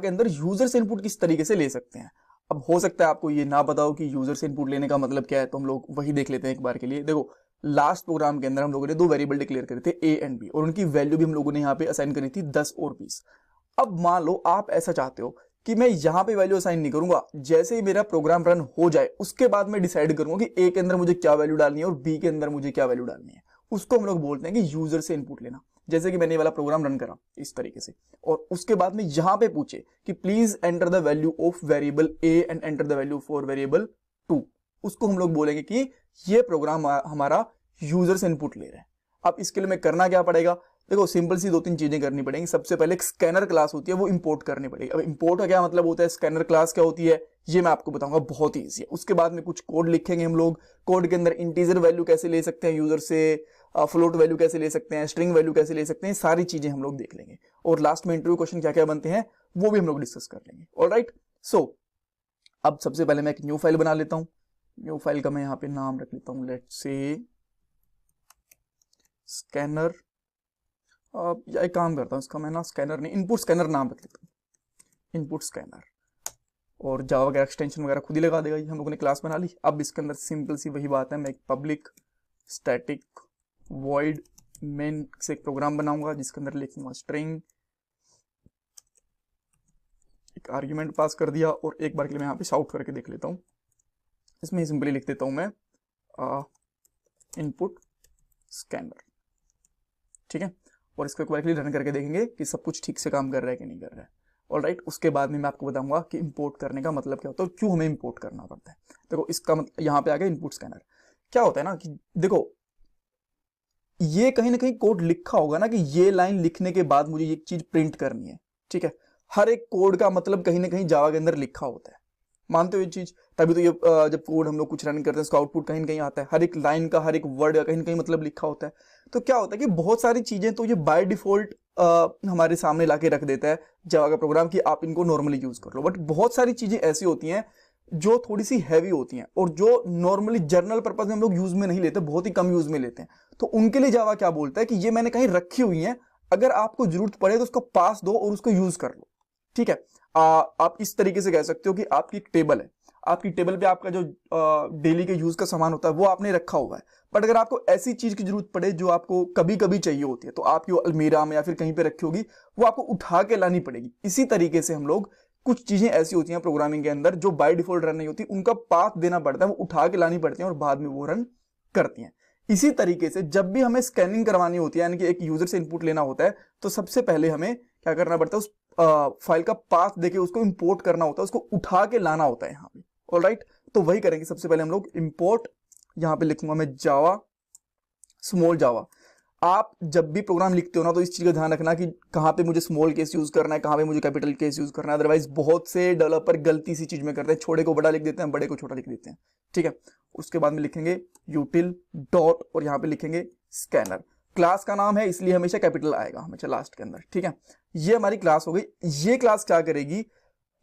के अंदर यूजर से इनपुट किस तरीके से ले सकते हैं। अब हो सकता है आपको ये ना पता हो कि यूजर से इनपुट लेने का मतलब क्या है, तो हम लोग वही देख लेते हैं एक बार के लिए। देखो लास्ट प्रोग्राम के अंदर हम लोगों ने दो वेरिएबल डिक्लेयर करे थे ए एंड बी, और उनकी वैल्यू भी हम लोगों ने यहाँ पे असाइन करी थी 10 और 20। अब मान लो आप ऐसा चाहते हो कि मैं यहाँ पे वैल्यू असाइन नहीं करूंगा, जैसे ही मेरा प्रोग्राम रन हो जाए उसके बाद मैं डिसाइड करूंगा कि ए के अंदर मुझे क्या वैल्यू डालनी है और बी के अंदर मुझे क्या वैल्यू डालनी है। उसको हम लोग बोलते हैं कि यूजर से इनपुट लेना। जैसे कि मैंने ये वाला प्रोग्राम रन करा इस तरीके से, और उसके बाद में यहां पे पूछे कि please enter the value of variable A and enter the value for variable 2, उसको हम लोग बोलेंगे कि ये प्रोग्राम हमारा यूजर से इनपुट ले रहा है। अब इसके लिए मैं करना क्या पड़ेगा, देखो सिंपल सी 2-3 चीजें करनी पड़ेंगी। सबसे पहले एक स्कैनर क्लास होती है, वो इंपोर्ट करनी पड़ेगी। अब इंपोर्ट का क्या मतलब होता है, स्कैनर क्लास क्या होती है, ये मैं आपको बताऊंगा, बहुत ही ईजी है। उसके बाद में कुछ कोड लिखेंगे हम लोग, कोड के अंदर इंटीजर वैल्यू कैसे ले सकते हैं यूजर से, फ्लोट वैल्यू कैसे ले सकते हैं, स्ट्रिंग वैल्यू कैसे ले सकते हैं, सारी चीजें हम लोग देख लेंगे। और लास्ट में इंटरव्यू क्वेश्चन क्या क्या बनते हैं वो भी हम लोग डिस्कस कर लेंगे। ऑलराइट, सो अब सबसे पहले मैं एक न्यू फाइल बना लेता हूं। न्यू फाइल का मैं यहाँ पे नाम रख लेता हूँ, लेट्स से स्कैनर। या एक काम करता हूँ, इसका मैं ना स्कैनर नहीं, इनपुट स्कैनर नाम रख लेता हूँ, इनपुट स्कैनर। और जावा का एक्सटेंशन वगैरह खुद ही लगा देगा, ये हम लोगों ने क्लास बना ली। अब इसके अंदर सिंपल सी वही बात है, मैं एक पब्लिक स्टैटिक वॉइड मेन से एक प्रोग्राम बनाऊंगा जिसके अंदर लिखूंगा स्ट्रिंग, एक आर्ग्यूमेंट पास कर दिया, और एक बार के लिए मैं यहाँ पे शाउट करके देख लेता हूँ। इसमें सिंपली लिख देता हूँ मैं इनपुट स्कैनर, ठीक है। और इसको एक बार के लिए रन करके देखेंगे कि सब कुछ ठीक से काम कर रहा है कि नहीं कर रहा है। ऑलराइट, उसके बाद में मैं आपको बताऊंगा कि इंपोर्ट करने का मतलब क्या होता है और क्यों हमें इंपोर्ट करना पड़ता है। देखो इसका यहाँ पे आ गया इनपुट स्कैनर। क्या होता है ना कि देखो ये कहीं ना कहीं कोड लिखा होगा ना कि ये लाइन लिखने के बाद मुझे ये चीज प्रिंट करनी है, ठीक है। हर एक कोड का मतलब कहीं ना कहीं जावा के अंदर लिखा होता है, मानते हो ये चीज? तभी तो ये जब कोड हम लोग कुछ रन करते हैं उसका आउटपुट कहीं ना कहीं आता है, हर एक लाइन का हर एक वर्ड का कहीं ना कहीं मतलब लिखा होता है। तो क्या होता है कि बहुत सारी चीजें तो ये बाय डिफॉल्ट हमारे सामने लाके रख देता है जावा का प्रोग्राम कि आप इनको नॉर्मली यूज कर लो। बट बहुत सारी चीजें ऐसी होती हैं जो थोड़ी सी हैवी होती हैं और जो नॉर्मली जर्नल पर्पज में हम लोग यूज में नहीं लेते, बहुत ही कम यूज में लेते हैं। तो उनके लिए जावा क्या बोलता है कि ये मैंने कहीं रखी हुई है, अगर आपको जरूरत पड़े तो उसको पास दो और उसको यूज कर लो, ठीक है। आप इस तरीके से कह सकते हो कि आपकी एक टेबल है, आपकी टेबल पे आपका जो डेली के यूज का सामान होता है वो आपने रखा हुआ है। बट अगर आपको ऐसी चीज की जरूरत पड़े जो आपको कभी कभी चाहिए होती है, तो आपकी अलमीरा में या फिर कहीं पे रखी होगी, वो आपको उठा के लानी पड़ेगी। इसी तरीके से हम लोग कुछ चीजें ऐसी होती हैं प्रोग्रामिंग के अंदर जो बाय डिफॉल्ट रन नहीं होती, उनका पाथ देना पड़ता है, वो उठा के लानी पड़ती है और बाद में वो रन करती हैं। इसी तरीके से जब भी हमें स्कैनिंग करवानी होती है, यानी कि एक यूजर से इनपुट लेना होता है, तो सबसे पहले हमें क्या करना पड़ता है, उस फाइल का पाथ देके उसको इंपोर्ट करना होता है, उसको उठा के लाना होता है यहाँ पे। ऑलराइट, तो वही करेंगे। सबसे पहले हम लोग इंपोर्ट, यहाँ पे लिखूंगा मैं जावा, स्मॉल जावा। आप जब भी प्रोग्राम लिखते हो ना तो इस चीज का ध्यान रखना कि कहाँ पे मुझे स्मॉल केस यूज करना है, कहाँ पे मुझे कैपिटल केस यूज करना है। अदरवाइज बहुत से डेवलपर गलती सी चीज में करते हैं, छोटे को बड़ा लिख देते हैं, बड़े को छोटा लिख देते हैं, ठीक है। उसके बाद में लिखेंगे यूटिल डॉट, और यहाँ पे लिखेंगे स्कैनर। क्लास का नाम है इसलिए हमेशा कैपिटल आएगा हमेशा लास्ट के अंदर, ठीक है। ये हमारी क्लास हो गई। ये क्लास क्या करेगी,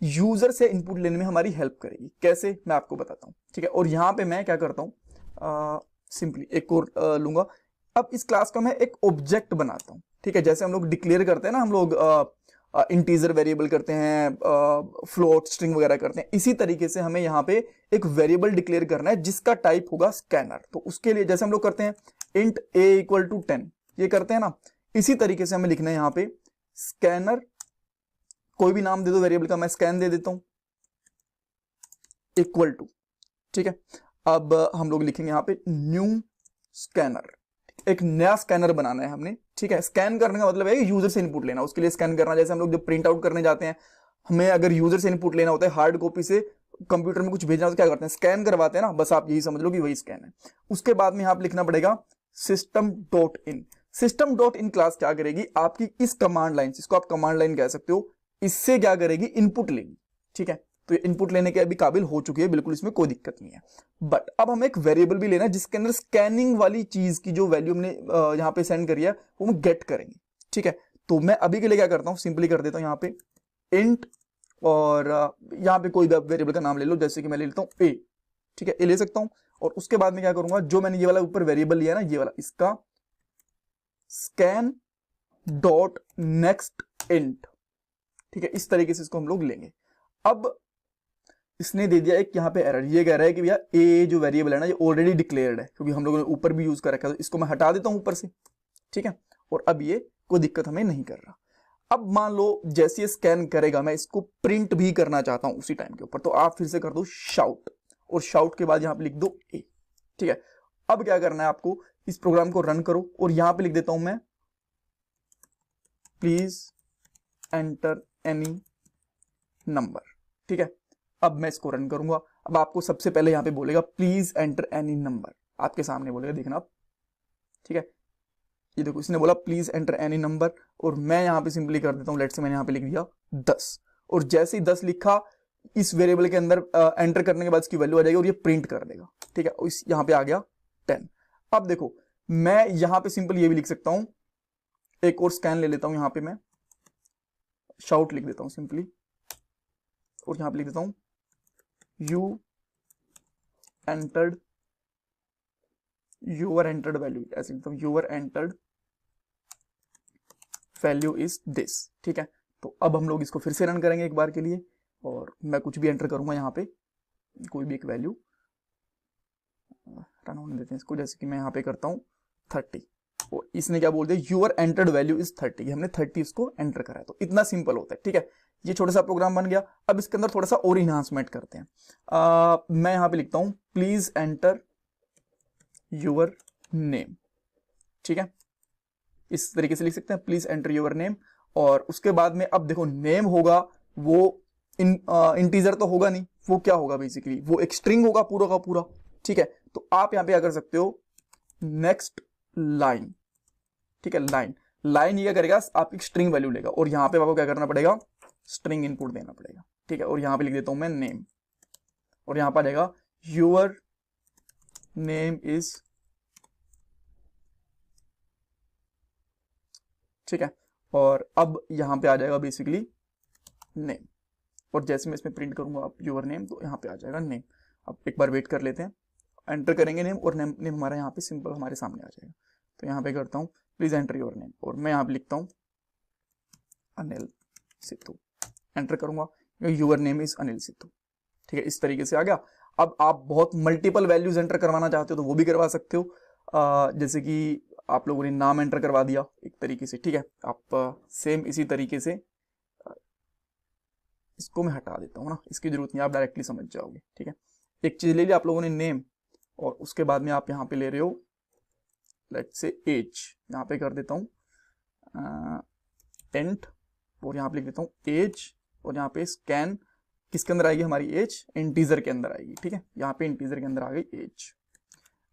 यूजर से इनपुट लेने में हमारी हेल्प करेगी। कैसे, मैं आपको बताता हूँ, ठीक है। और यहाँ पे मैं क्या करता हूँ, सिंपली एक और लूंगा। अब इस क्लास का मैं एक ऑब्जेक्ट बनाता हूँ, ठीक है। जैसे हम लोग डिक्लेयर करते हैं ना, हम लोग इंटीजर वेरिएबल करते हैं, फ्लोट स्ट्रिंग वगैरह करते हैं, इसी तरीके से हमें यहाँ पे एक वेरिएबल डिक्लेयर करना है जिसका टाइप होगा स्कैनर। तो उसके लिए जैसे हम लोग करते हैं इंट a इक्वल टू 10, ये करते हैं ना, इसी तरीके से हमें लिखना है यहाँ पे स्कैनर। कोई भी नाम दे दो वेरिएबल का, मैं स्कैन दे देता हूं, इक्वल टू, ठीक है। अब हम लोग लिखेंगे यहाँ पे न्यू स्कैनर, एक नया स्कैनर बनाना है हमने, ठीक है। स्कैन करने का मतलब है कि यूजर से इनपुट लेना, उसके लिए स्कैन करना। जैसे हम लोग जब प्रिंट आउट करने जाते हैं, हमें अगर यूजर से इनपुट लेना होता है, हार्ड कॉपी से कंप्यूटर में कुछ भेजना होता है, क्या करते हैं, स्कैन करवाते हैं ना, बस आप यही समझ लो कि वही स्कैन है। उसके बाद में यहाँ पे लिखना पड़ेगा system dot in. System dot in class क्या करेगी, आपकी इस कमांड लाइन, जिसको आप कमांड लाइन कह सकते हो, इससे क्या करेगी, इनपुट लेगी, ठीक है। तो ये इनपुट लेने के अभी काबिल हो चुकी है, बिल्कुल इसमें कोई दिक्कत नहीं है। बट अब हमें एक वेरिएबल भी लेना है जिसके अंदर स्कैनिंग वाली चीज की जो वैल्यू हमने यहाँ पे सेंड करी है वो हम गेट करेंगे, ठीक है। तो मैं अभी के लिए क्या करता हूँ, सिंपली कर देता हूँ यहाँ पे इंट, और यहाँ पे कोई वेरिएबल का नाम ले लो, जैसे कि मैं ले लेता हूँ ए, ठीक है, ए ले सकता हूँ। और उसके बाद में क्या करूंगा, जो मैंने ये वाला ऊपर वेरिएबल लिया ना, ये वाला, इसका स्कैन डॉट नेक्स्ट इंट, ठीक है, इस तरीके से इसको हम लोग लेंगे। अब इसने दे दिया एक यहाँ पे एरर, ये कह रहा है कि भैया ए जो वेरिएबल है ना ये ऑलरेडी डिक्लेयर्ड है, क्योंकि हम लोगों ने ऊपर भी यूज कर रखा है, तो इसको मैं हटा देता हूं ऊपर से, ठीक है। और अब ये कोई दिक्कत हमें नहीं कर रहा। अब मान लो जैसे ये स्कैन करेगा, मैं इसको प्रिंट भी करना चाहता हूं उसी टाइम के ऊपर, तो आप फिर से कर दो शाउट, और शाउट के बाद यहां पे लिख दो ए, ठीक है। अब क्या करना है आपको, इस प्रोग्राम को रन करो और यहां पे लिख देता हूं मैं प्लीज एंटर एनी नंबर, ठीक है। अब मैं इसको रन करूंगा। अब आपको सबसे पहले यहां पे बोलेगा प्लीज एंटर एनी नंबर, आपके सामने बोलेगा, देखना आप, ठीक है। ये देखो इसने बोला प्लीज एंटर एनी नंबर, और मैं यहां पे सिंपली कर देता हूं, लेट्स से मैंने यहां पे लिख दिया 10, और जैसे ही 10 लिखा इस वेरिएबल के अंदर एंटर करने के बाद इसकी वैल्यू आ जाएगी और ये प्रिंट कर देगा, ठीक है। इस यहां पे आ गया 10। अब देखो मैं यहां पे सिंपल ये भी लिख सकता हूं, एक और स्कैन ले लेता हूं, यहां पे मैं शाउट लिख देता हूं सिंपली, और यहां पे लिख देता हूं you entered your entered value, ऐसे लिखता हूं your entered value is this, ठीक है। तो अब हम लोग इसको फिर से रन करेंगे एक बार के लिए, और मैं कुछ भी एंटर करूंगा यहाँ पे, कोई भी एक वैल्यू रन होने देते हैं इसको, जैसे कि मैं यहाँ पे करता हूँ 30, और इसने क्या बोल दिया यूर एंटर्ड वैल्यू इज 30, हमने 30 इसको एंटर करा है। तो इतना सिंपल होता है, ठीक है। ये छोटा सा प्रोग्राम बन गया। अब इसके अंदर थोड़ा सा और इन्हांसमेंट करते हैं। मैं यहां पे लिखता हूं प्लीज एंटर यूर नेम, ठीक है, इस तरीके से लिख सकते हैं प्लीज एंटर यूर नेम। और उसके बाद में अब देखो नेम होगा वो इंटीजर तो होगा नहीं, वो क्या होगा बेसिकली, वो एक स्ट्रिंग होगा पूरा का पूरा, ठीक है। तो आप यहां पे क्या कर सकते हो, नेक्स्ट लाइन, ठीक है, लाइन ये क्या करेगा, आपकी स्ट्रिंग वैल्यू लेगा, और यहां पे आपको क्या करना पड़ेगा, स्ट्रिंग इनपुट देना पड़ेगा, ठीक है। और यहां पे लिख देता हूं मैं नेम, और यहां पर आ जाएगा यूर नेम इज, ठीक है। और अब यहां पे आ जाएगा बेसिकली नेम, और जैसे मैं इसमें प्रिंट करूंगा अब यूर नेम, तो यहां पे आ जाएगा नेम। अब एक बार वेट कर लेते हैं, एंटर करेंगे नेम, और नेम हमारा यहाँ पे सिंपल हमारे सामने आ जाएगा। तो यहाँ पे करता हूँ प्लीज एंटर योर नेम, और मैं यहाँ पे लिखता हूँ अनिल सिद्धू, एंटर करूंगा, your name is Anil Sidhu, ठीक है। इस तरीके से आ गया। अब आप बहुत मल्टीपल वैल्यूज एंटर करवाना चाहते हो तो वो भी करवा सकते हो, जैसे कि आप लोगों ने नाम एंटर करवा दिया एक तरीके से, ठीक है। आप सेम इसी तरीके से, इसको मैं हटा देता हूँ ना, इसकी जरूरत नहीं, आप डायरेक्टली समझ जाओगे, ठीक है। एक चीज ले ली आप लोगों ने नेम, और उसके बाद में आप यहाँ पे ले रहे हो लेट्स से एज, यहाँ पे कर देता हूँ टेंट, और यहाँ पे लिख देता हूँ एज, और यहाँ पे स्कैन किसके अंदर आएगी हमारी एज, इंटीजर के अंदर आएगी, ठीक है। यहाँ पे इंटीजर के अंदर आ गई एज।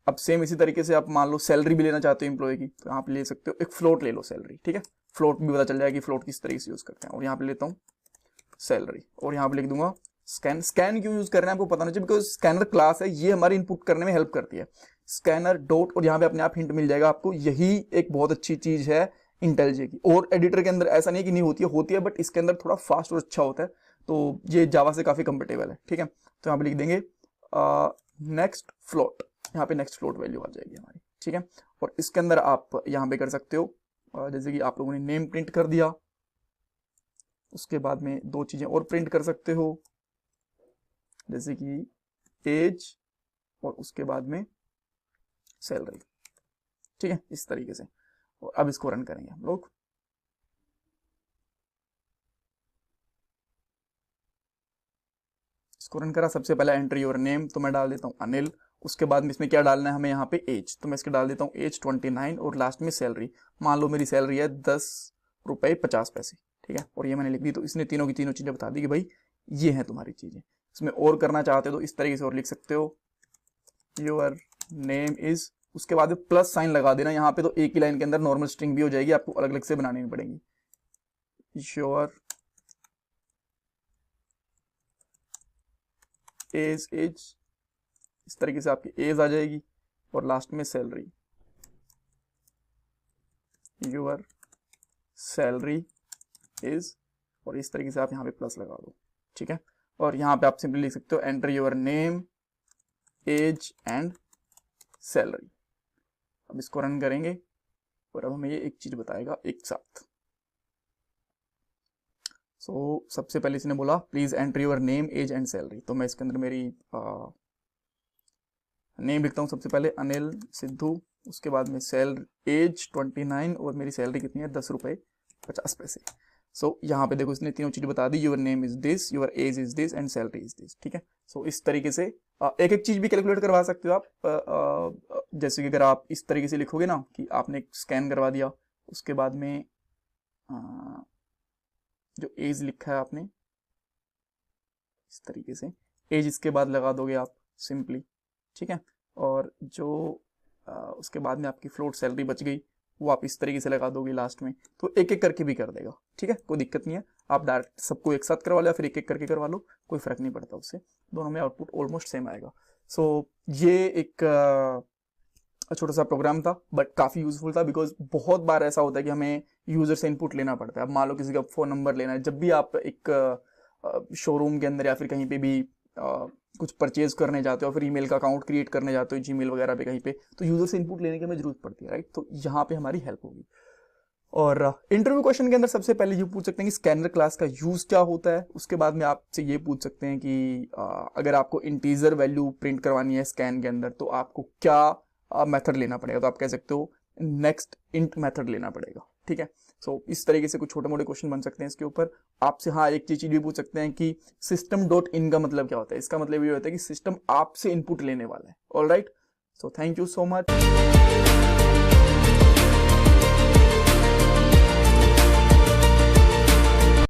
अब सेम इसी तरीके से आप मान लो सैलरी भी लेना चाहते हो एम्प्लॉय की, तो यहाँ पे ले सकते हो, एक फ्लोट ले लो सैलरी, ठीक है। फ्लोट भी पता चल जाएगी फ्लोट किस तरीके से यूज करते हैं। और यहाँ पे लेता हूँ सैलरी, और यहाँ पे लिख दूंगा स्कैन। स्कैन क्यों यूज कर रहे हैं आपको पता नहीं चाहिए, बिकॉज स्कैनर क्लास है, ये हमारी इनपुट करने में हेल्प करती है, स्कैनर डॉट, और यहाँ पे अपने आप हिंट मिल जाएगा आपको। यही एक बहुत अच्छी चीज है इंटेलिजे की, और एडिटर के अंदर ऐसा नहीं कि नहीं होती है, बट इसके अंदर थोड़ा फास्ट और अच्छा होता है, तो ये जावा से काफी कंफर्टेबल है, ठीक है। तो यहाँ पे लिख देंगे नेक्स्ट फ्लोट, यहाँ पे नेक्स्ट फ्लोट वैल्यू आ जाएगी हमारी, ठीक है। और इसके अंदर आप यहाँ पे कर सकते हो, जैसे कि आप लोगों ने नेम प्रिंट कर दिया, उसके बाद में दो चीजें और प्रिंट कर सकते हो, जैसे कि एज और उसके बाद में सैलरी, ठीक है, इस तरीके से। और अब इसको रन करेंगे हम लोग। इसको रन करा, सबसे पहले एंटर योर नेम, तो मैं डाल देता हूं अनिल। उसके बाद में इसमें क्या डालना है हमें, यहाँ पे एज, तो मैं इसके डाल देता हूँ एज 29, और लास्ट में सैलरी, मान लो मेरी सैलरी है 10 रुपए 50 पैसे, ठीक है। और ये मैंने लिख दी, तो इसने तीनों की तीनों चीजें बता दी कि भाई ये हैं तुम्हारी चीजें। इसमें और करना चाहते हो तो इस तरीके से और लिख सकते हो, योर नेम इज, उसके बाद प्लस साइन लगा देना यहाँ पे, तो एक ही लाइन के अंदर नॉर्मल स्ट्रिंग भी हो जाएगी, आपको अलग अलग से बनानी नहीं पड़ेगी। योर एज, इस तरीके से आपकी एज आ जाएगी, और लास्ट में सैलरी, योर सैलरी इज, और इस तरीके से आप यहाँ पे प्लस लगा दो, ठीक है। और यहाँ पे आप सिंपली लिख सकते हो enter your name, age and salary. अब इसको रन करेंगे, और अब हमें ये एक चीज बताएगा एक साथ, सबसे पहले इसने बोला please enter your name, age and salary. तो मैं इसके अंदर मेरी नेम लिखता हूँ सबसे पहले, अनिल सिद्धू। उसके बाद में एज 29 और मेरी सैलरी कितनी है, 10 रुपये 50 पैसे। यहाँ पे देखो इसने तीनों चीजें बता दी, your name is this, your age is this and salary is this. ठीक है, इस तरीके से एक एक चीज भी कैलकुलेट करवा सकते हो आप। जैसे कि अगर आप इस तरीके से लिखोगे ना कि आपने स्कैन करवा दिया, उसके बाद में जो एज लिखा है आपने इस तरीके से एज इसके बाद लगा दोगे आप सिंपली। ठीक है, और जो उसके बाद में आपकी फ्लोट सैलरी बच गई वो आप इस तरीके से लगा दोगे लास्ट में। तो एक एक करके भी कर देगा। ठीक है, कोई दिक्कत नहीं है, आप डायरेक्ट सबको एक साथ करवा लो या फिर एक एक करके करवा लो, कोई फर्क नहीं पड़ता उससे, दोनों में आउटपुट ऑलमोस्ट सेम आएगा। ये एक छोटा सा प्रोग्राम था बट काफ़ी यूजफुल था, बिकॉज बहुत बार ऐसा होता है कि हमें यूजर से इनपुट लेना पड़ता है। अब मान लो किसी का फ़ोन नंबर लेना है, जब भी आप एक शोरूम के अंदर या फिर कहीं पे भी कुछ परचेज करने जाते हो, फिर ईमेल का अकाउंट क्रिएट करने जाते हो जीमेल वगैरह पे कहीं पे, तो यूजर से इनपुट लेने की हमें जरूरत पड़ती है, राइट। तो यहाँ पे हमारी हेल्प होगी। और इंटरव्यू क्वेश्चन के अंदर सबसे पहले ये पूछ सकते हैं कि स्कैनर क्लास का यूज क्या होता है। उसके बाद में आपसे ये पूछ सकते हैं कि अगर आपको इंटीजर वैल्यू प्रिंट करवानी है स्कैन के अंदर तो आपको क्या मेथड लेना पड़ेगा। तो आप कह सकते हो नेक्स्ट इंट मेथड लेना पड़ेगा। ठीक है, इस तरीके से कुछ छोटे मोटे क्वेश्चन बन सकते हैं इसके ऊपर। आपसे हाँ एक चीज भी पूछ सकते हैं कि सिस्टम डॉट इन का मतलब क्या होता है। इसका मतलब ये होता है कि सिस्टम आपसे इनपुट लेने वाला है। All right, so thank you so much.